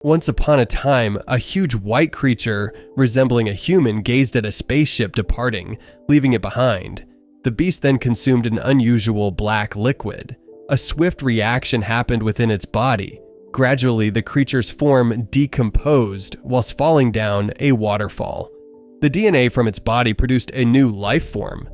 Once upon a time, a huge white creature resembling a human gazed at a spaceship departing, leaving it behind. The beast then consumed an unusual black liquid. A swift reaction happened within its body. Gradually, the creature's form decomposed whilst falling down a waterfall. The DNA from its body produced a new life form.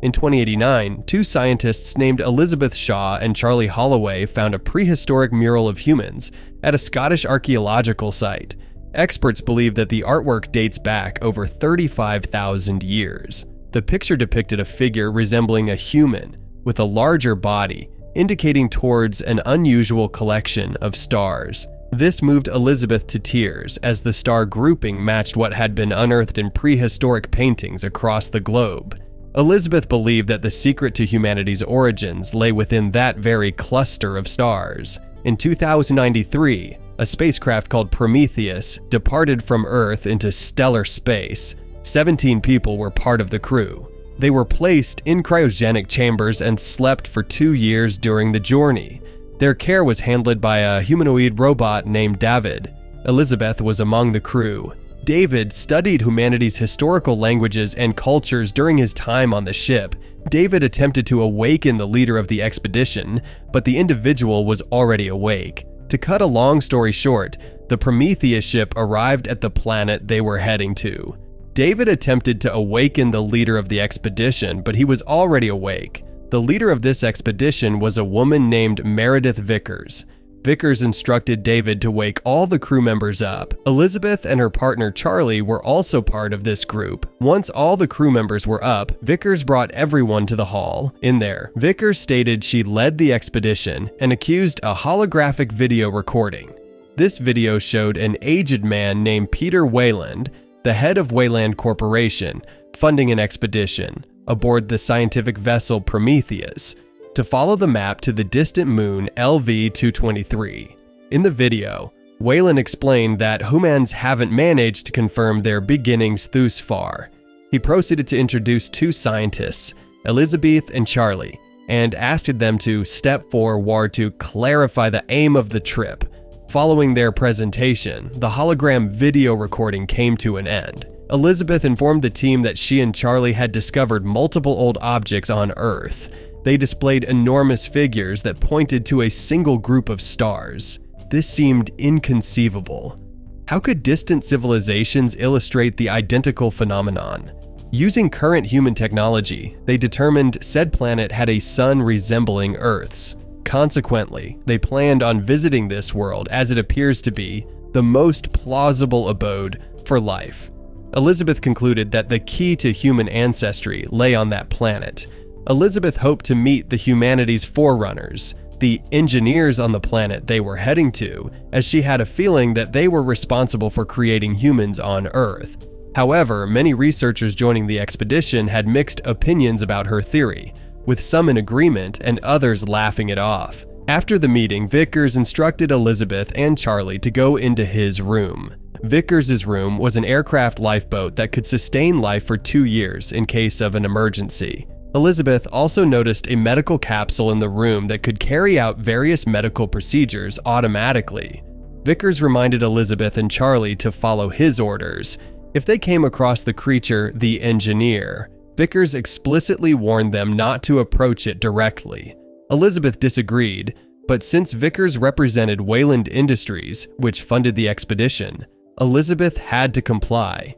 In 2089, two scientists named Elizabeth Shaw and Charlie Holloway found a prehistoric mural of humans at a Scottish archaeological site. Experts believe that the artwork dates back over 35,000 years. The picture depicted a figure resembling a human with a larger body, indicating towards an unusual collection of stars. This moved Elizabeth to tears as the star grouping matched what had been unearthed in prehistoric paintings across the globe. Elizabeth believed that the secret to humanity's origins lay within that very cluster of stars. In 2093, a spacecraft called Prometheus departed from Earth into stellar space. 17 people were part of the crew. They were placed in cryogenic chambers and slept for 2 years during the journey. Their care was handled by a humanoid robot named David. Elizabeth was among the crew. David studied humanity's historical languages and cultures during his time on the ship. David attempted to awaken the leader of the expedition, but the individual was already awake. To cut a long story short, the Prometheus ship arrived at the planet they were heading to. David attempted to awaken the leader of the expedition, but he was already awake. The leader of this expedition was a woman named Meredith Vickers. Vickers instructed David to wake all the crew members up. Elizabeth and her partner Charlie were also part of this group. Once all the crew members were up, Vickers brought everyone to the hall. In there, Vickers stated she led the expedition and accused a holographic video recording. This video showed an aged man named Peter Wayland, the head of Wayland Corporation, funding an expedition aboard the scientific vessel Prometheus to follow the map to the distant moon LV-223. In the video, Wayland explained that humans haven't managed to confirm their beginnings thus far. He proceeded to introduce two scientists, Elizabeth and Charlie, and asked them to step forward to clarify the aim of the trip. Following their presentation, the hologram video recording came to an end. Elizabeth informed the team that she and Charlie had discovered multiple old objects on Earth. They displayed enormous figures that pointed to a single group of stars. This seemed inconceivable. How could distant civilizations illustrate the identical phenomenon? Using current human technology, they determined said planet had a sun resembling Earth's. Consequently, they planned on visiting this world as it appears to be the most plausible abode for life. Elizabeth concluded that the key to human ancestry lay on that planet. Elizabeth hoped to meet the humanity's forerunners, the engineers on the planet they were heading to, as she had a feeling that they were responsible for creating humans on Earth. However, many researchers joining the expedition had mixed opinions about her theory, with some in agreement and others laughing it off. After the meeting, Vickers instructed Elizabeth and Charlie to go into his room. Vickers' room was an aircraft lifeboat that could sustain life for 2 years in case of an emergency. Elizabeth also noticed a medical capsule in the room that could carry out various medical procedures automatically. Vickers reminded Elizabeth and Charlie to follow his orders. If they came across the creature, the engineer, Vickers explicitly warned them not to approach it directly. Elizabeth disagreed, but since Vickers represented Wayland Industries, which funded the expedition, Elizabeth had to comply.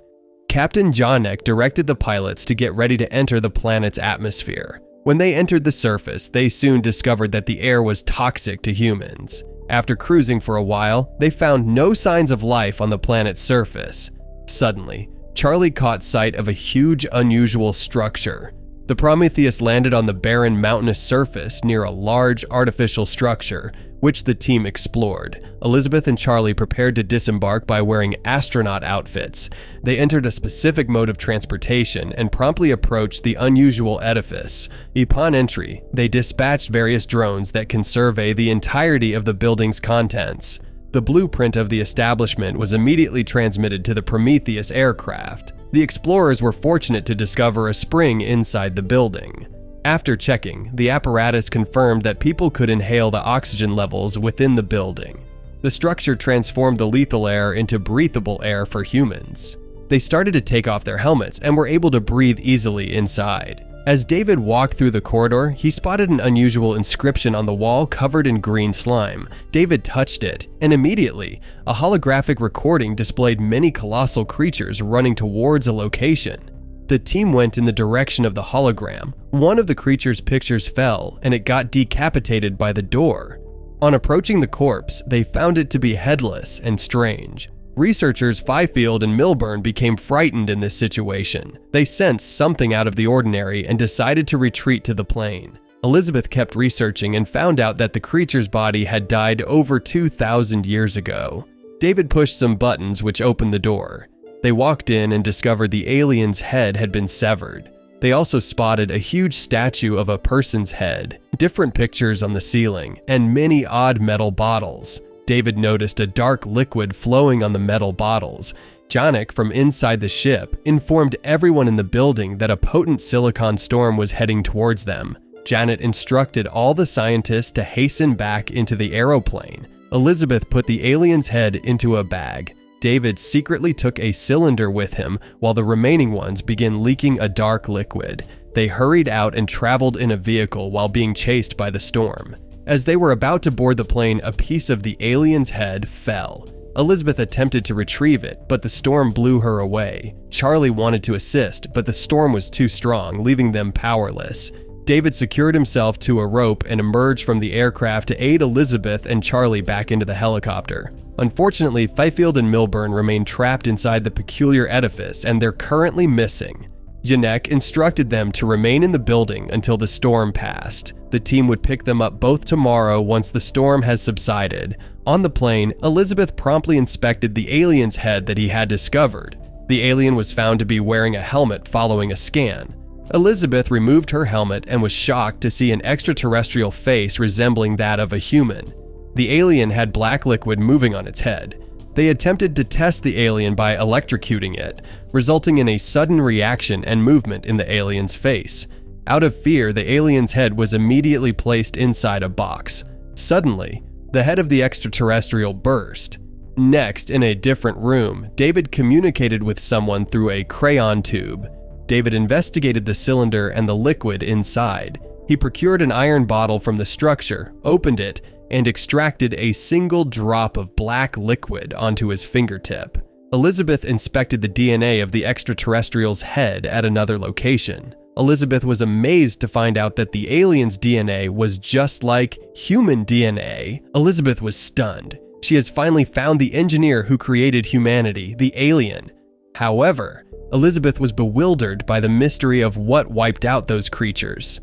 Captain Jonek directed the pilots to get ready to enter the planet's atmosphere. When they entered the surface, they soon discovered that the air was toxic to humans. After cruising for a while, they found no signs of life on the planet's surface. Suddenly, Charlie caught sight of a huge, unusual structure. The Prometheus landed on the barren mountainous surface near a large artificial structure, which the team explored. Elizabeth and Charlie prepared to disembark by wearing astronaut outfits. They entered a specific mode of transportation and promptly approached the unusual edifice. Upon entry, they dispatched various drones that can survey the entirety of the building's contents. The blueprint of the establishment was immediately transmitted to the Prometheus aircraft. The explorers were fortunate to discover a spring inside the building. After checking, the apparatus confirmed that people could inhale the oxygen levels within the building. The structure transformed the lethal air into breathable air for humans. They started to take off their helmets and were able to breathe easily inside. As David walked through the corridor, he spotted an unusual inscription on the wall covered in green slime. David touched it, and immediately, a holographic recording displayed many colossal creatures running towards a location. The team went in the direction of the hologram. One of the creature's pictures fell, and it got decapitated by the door. On approaching the corpse, they found it to be headless and strange. Researchers Fifield and Milburn became frightened in this situation. They sensed something out of the ordinary and decided to retreat to the plane. Elizabeth kept researching and found out that the creature's body had died over 2,000 years ago. David pushed some buttons which opened the door. They walked in and discovered the alien's head had been severed. They also spotted a huge statue of a person's head, different pictures on the ceiling, and many odd metal bottles. David noticed a dark liquid flowing on the metal bottles. Janek, from inside the ship, informed everyone in the building that a potent silicon storm was heading towards them. Janet instructed all the scientists to hasten back into the aeroplane. Elizabeth put the alien's head into a bag. David secretly took a cylinder with him while the remaining ones began leaking a dark liquid. They hurried out and traveled in a vehicle while being chased by the storm. As they were about to board the plane, a piece of the alien's head fell. Elizabeth attempted to retrieve it, but the storm blew her away. Charlie wanted to assist, but the storm was too strong, leaving them powerless. David secured himself to a rope and emerged from the aircraft to aid Elizabeth and Charlie back into the helicopter. Unfortunately, Fifield and Milburn remained trapped inside the peculiar edifice, and they're currently missing. Janek instructed them to remain in the building until the storm passed. The team would pick them up both tomorrow once the storm has subsided. On the plane, Elizabeth promptly inspected the alien's head that he had discovered. The alien was found to be wearing a helmet following a scan. Elizabeth removed her helmet and was shocked to see an extraterrestrial face resembling that of a human. The alien had black liquid moving on its head. They attempted to test the alien by electrocuting it, resulting in a sudden reaction and movement in the alien's face. Out of fear, the alien's head was immediately placed inside a box. Suddenly, the head of the extraterrestrial burst. Next, in a different room, David communicated with someone through a crayon tube. David investigated the cylinder and the liquid inside. He procured an iron bottle from the structure, opened it, and extracted a single drop of black liquid onto his fingertip. Elizabeth inspected the DNA of the extraterrestrial's head at another location. Elizabeth was amazed to find out that the alien's DNA was just like human DNA. Elizabeth was stunned. She has finally found the engineer who created humanity, the alien. However, Elizabeth was bewildered by the mystery of what wiped out those creatures.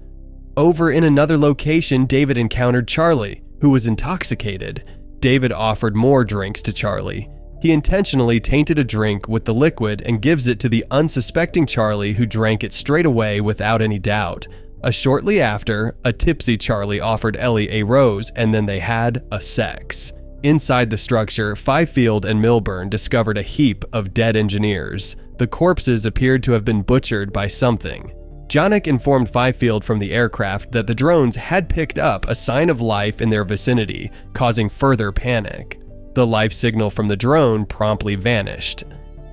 Over in another location, David encountered Charlie, who was intoxicated. David offered more drinks to Charlie. He intentionally tainted a drink with the liquid and gives it to the unsuspecting Charlie, who drank it straight away without any doubt. Shortly after, a tipsy Charlie offered Ellie a rose, and then they had a sex. Inside the structure, Fifield and Milburn discovered a heap of dead engineers. The corpses appeared to have been butchered by something. Janek informed Fifield from the aircraft that the drones had picked up a sign of life in their vicinity, causing further panic. The life signal from the drone promptly vanished.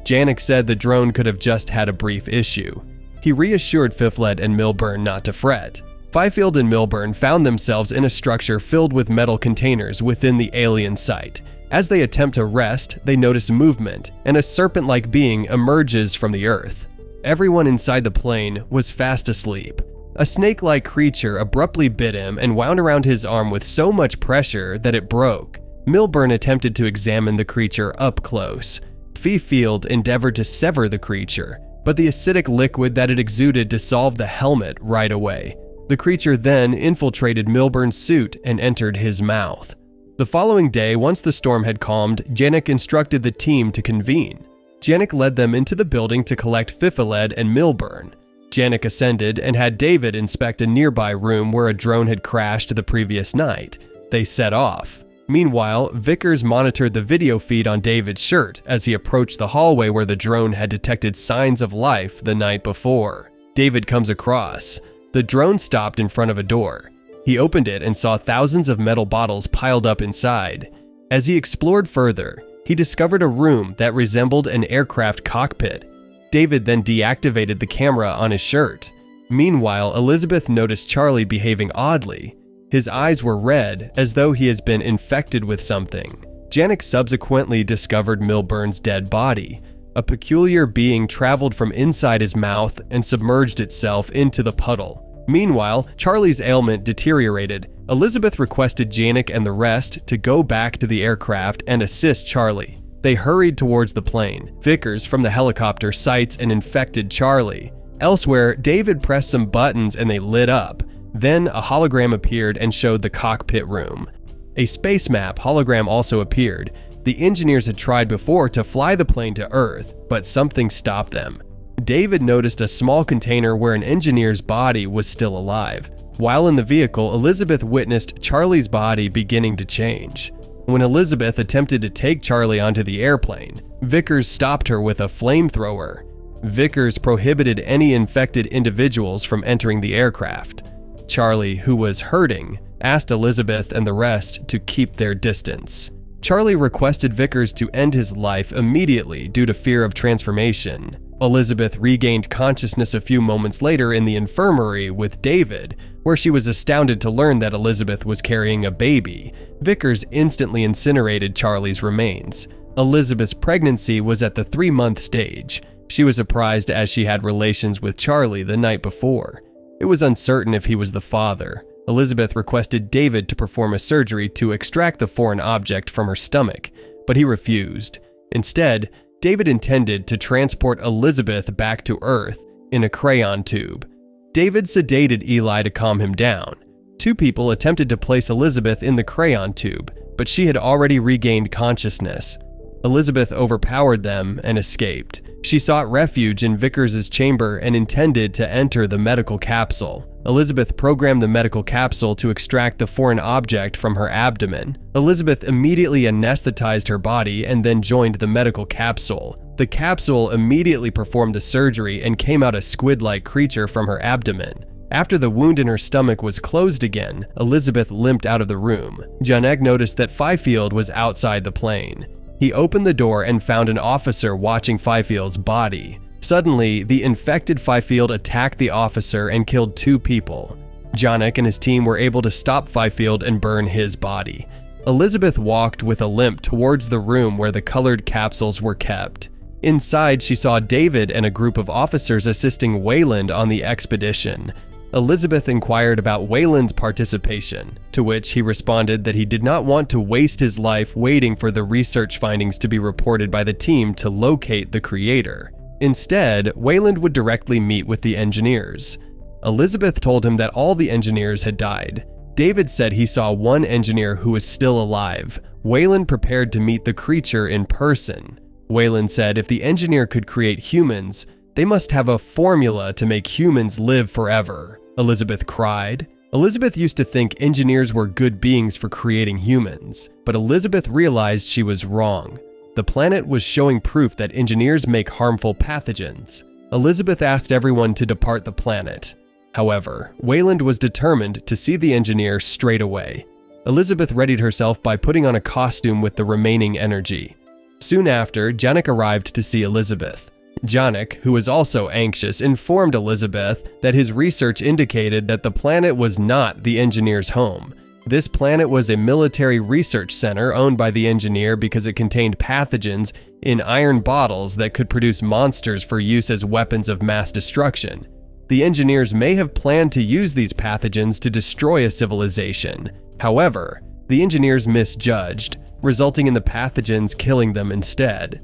Janek said the drone could have just had a brief issue. He reassured Fifield and Milburn not to fret. Fifield and Milburn found themselves in a structure filled with metal containers within the alien site. As they attempt to rest, they notice movement, and a serpent-like being emerges from the earth. Everyone inside the plane was fast asleep. A snake-like creature abruptly bit him and wound around his arm with so much pressure that it broke. Milburn attempted to examine the creature up close. Fifield endeavored to sever the creature, but the acidic liquid that it exuded dissolved the helmet right away. The creature then infiltrated Milburn's suit and entered his mouth. The following day, once the storm had calmed, Janek instructed the team to convene. Janek led them into the building to collect Fifield and Milburn. Janek ascended and had David inspect a nearby room where a drone had crashed the previous night. They set off. Meanwhile, Vickers monitored the video feed on David's shirt as he approached the hallway where the drone had detected signs of life the night before. David comes across. The drone stopped in front of a door. He opened it and saw thousands of metal bottles piled up inside. As he explored further, he discovered a room that resembled an aircraft cockpit. David then deactivated the camera on his shirt. Meanwhile, Elizabeth noticed Charlie behaving oddly. His eyes were red, as though he has been infected with something. Janek subsequently discovered Milburn's dead body. A peculiar being traveled from inside his mouth and submerged itself into the puddle. Meanwhile, Charlie's ailment deteriorated. Elizabeth requested Janek and the rest to go back to the aircraft and assist Charlie. They hurried towards the plane. Vickers from the helicopter sights an infected Charlie. Elsewhere, David pressed some buttons and they lit up. Then a hologram appeared and showed the cockpit room. A space map hologram also appeared. The engineers had tried before to fly the plane to Earth, but something stopped them. David noticed a small container where an engineer's body was still alive. While in the vehicle, Elizabeth witnessed Charlie's body beginning to change. When Elizabeth attempted to take Charlie onto the airplane, Vickers stopped her with a flamethrower. Vickers prohibited any infected individuals from entering the aircraft. Charlie, who was hurting, asked Elizabeth and the rest to keep their distance. Charlie requested Vickers to end his life immediately due to fear of transformation. Elizabeth regained consciousness a few moments later in the infirmary with David, where she was astounded to learn that Elizabeth was carrying a baby. Vickers instantly incinerated Charlie's remains. Elizabeth's pregnancy was at the 3-month stage. She was surprised as she had relations with Charlie the night before. It was uncertain if he was the father. Elizabeth requested David to perform a surgery to extract the foreign object from her stomach, but he refused. Instead, David intended to transport Elizabeth back to Earth in a crayon tube. David sedated Eli to calm him down. 2 people attempted to place Elizabeth in the crayon tube, but she had already regained consciousness. Elizabeth overpowered them and escaped. She sought refuge in Vickers' chamber and intended to enter the medical capsule. Elizabeth programmed the medical capsule to extract the foreign object from her abdomen. Elizabeth immediately anesthetized her body and then joined the medical capsule. The capsule immediately performed the surgery and came out a squid-like creature from her abdomen. After the wound in her stomach was closed again, Elizabeth limped out of the room. Janek noticed that Fifield was outside the plane. He opened the door and found an officer watching Fifield's body. Suddenly, the infected Fifield attacked the officer and killed 2 people. Janek and his team were able to stop Fifield and burn his body. Elizabeth walked with a limp towards the room where the colored capsules were kept. Inside, she saw David and a group of officers assisting Wayland on the expedition. Elizabeth inquired about Wayland's participation, to which he responded that he did not want to waste his life waiting for the research findings to be reported by the team to locate the creator. Instead, Wayland would directly meet with the engineers. Elizabeth told him that all the engineers had died. David said he saw one engineer who was still alive. Wayland prepared to meet the creature in person. Wayland said if the engineer could create humans, they must have a formula to make humans live forever. Elizabeth cried. Elizabeth used to think engineers were good beings for creating humans, but Elizabeth realized she was wrong. The planet was showing proof that engineers make harmful pathogens. Elizabeth asked everyone to depart the planet. However, Wayland was determined to see the engineer straight away. Elizabeth readied herself by putting on a costume with the remaining energy. Soon after, Janek arrived to see Elizabeth. Janek, who was also anxious, informed Elizabeth that his research indicated that the planet was not the engineer's home. This planet was a military research center owned by the engineer because it contained pathogens in iron bottles that could produce monsters for use as weapons of mass destruction. The engineers may have planned to use these pathogens to destroy a civilization. However, the engineers misjudged, resulting in the pathogens killing them instead.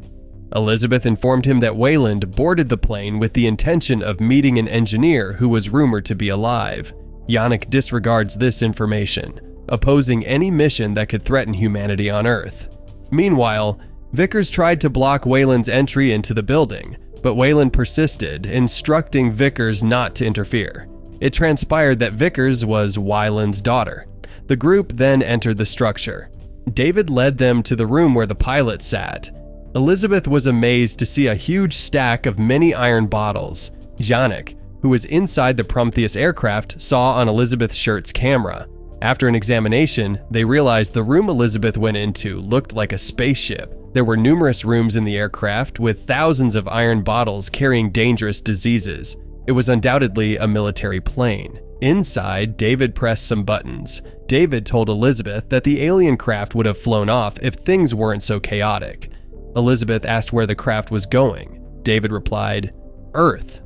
Elizabeth informed him that Wayland boarded the plane with the intention of meeting an engineer who was rumored to be alive. Janek disregards this information, opposing any mission that could threaten humanity on Earth. Meanwhile, Vickers tried to block Wayland's entry into the building, but Wayland persisted, instructing Vickers not to interfere. It transpired that Vickers was Wayland's daughter. The group then entered the structure. David led them to the room where the pilot sat. Elizabeth was amazed to see a huge stack of many iron bottles. Janek, who was inside the Prometheus aircraft, saw on Elizabeth's shirt's camera. After an examination, they realized the room Elizabeth went into looked like a spaceship. There were numerous rooms in the aircraft with thousands of iron bottles carrying dangerous diseases. It was undoubtedly a military plane. Inside, David pressed some buttons. David told Elizabeth that the alien craft would have flown off if things weren't so chaotic. Elizabeth asked where the craft was going. David replied, "Earth."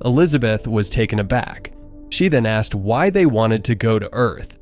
Elizabeth was taken aback. She then asked why they wanted to go to Earth.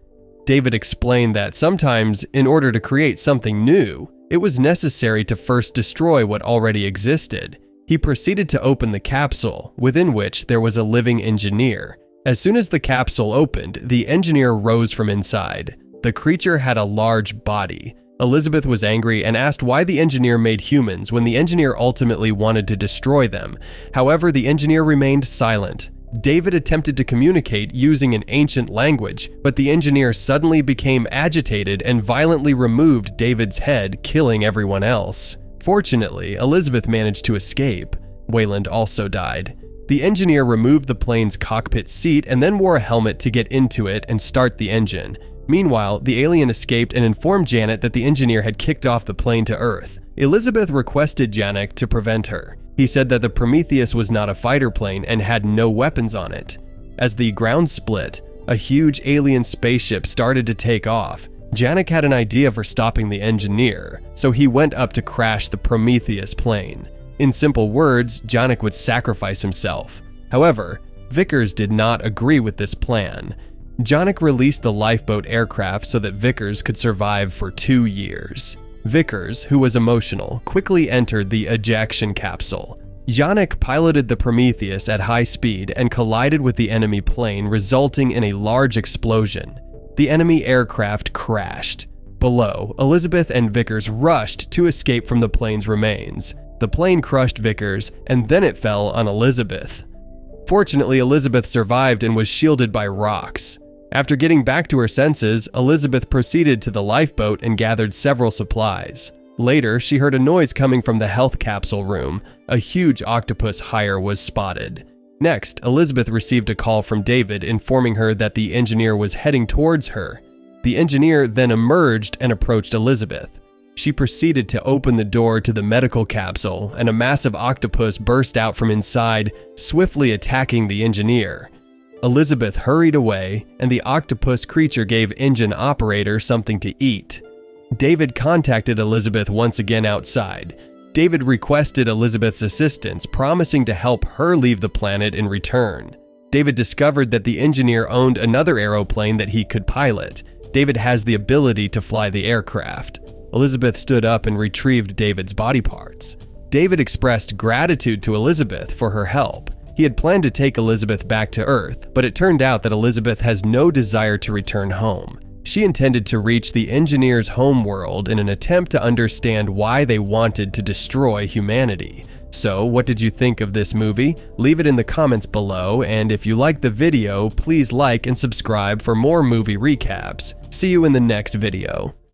David explained that sometimes, in order to create something new, it was necessary to first destroy what already existed. He proceeded to open the capsule, within which there was a living engineer. As soon as the capsule opened, the engineer rose from inside. The creature had a large body. Elizabeth was angry and asked why the engineer made humans when the engineer ultimately wanted to destroy them. However, the engineer remained silent. David attempted to communicate using an ancient language, but the engineer suddenly became agitated and violently removed David's head, killing everyone else. Fortunately, Elizabeth managed to escape. Wayland also died. The engineer removed the plane's cockpit seat and then wore a helmet to get into it and start the engine. Meanwhile, the alien escaped and informed Janet that the engineer had kicked off the plane to Earth. Elizabeth requested Janet to prevent her. He said that the Prometheus was not a fighter plane and had no weapons on it. As the ground split, a huge alien spaceship started to take off. Janek had an idea for stopping the engineer, so he went up to crash the Prometheus plane. In simple words, Janek would sacrifice himself. However, Vickers did not agree with this plan. Janek released the lifeboat aircraft so that Vickers could survive for 2 years. Vickers, who was emotional, quickly entered the ejection capsule. Janek piloted the Prometheus at high speed and collided with the enemy plane, resulting in a large explosion. The enemy aircraft crashed. Below, Elizabeth and Vickers rushed to escape from the plane's remains. The plane crushed Vickers, and then it fell on Elizabeth. Fortunately, Elizabeth survived and was shielded by rocks. After getting back to her senses, Elizabeth proceeded to the lifeboat and gathered several supplies. Later, she heard a noise coming from the health capsule room. A huge octopus hire was spotted. Next, Elizabeth received a call from David informing her that the engineer was heading towards her. The engineer then emerged and approached Elizabeth. She proceeded to open the door to the medical capsule, and a massive octopus burst out from inside, swiftly attacking the engineer. Elizabeth hurried away, and the octopus creature gave engine operator something to eat. David contacted Elizabeth once again outside. David requested Elizabeth's assistance, promising to help her leave the planet in return. David discovered that the engineer owned another aeroplane that he could pilot. David has the ability to fly the aircraft. Elizabeth stood up and retrieved David's body parts. David expressed gratitude to Elizabeth for her help. He had planned to take Elizabeth back to Earth, but it turned out that Elizabeth has no desire to return home. She intended to reach the engineer's home world in an attempt to understand why they wanted to destroy humanity. So, what did you think of this movie? Leave it in the comments below, and if you liked the video, please like and subscribe for more movie recaps. See you in the next video.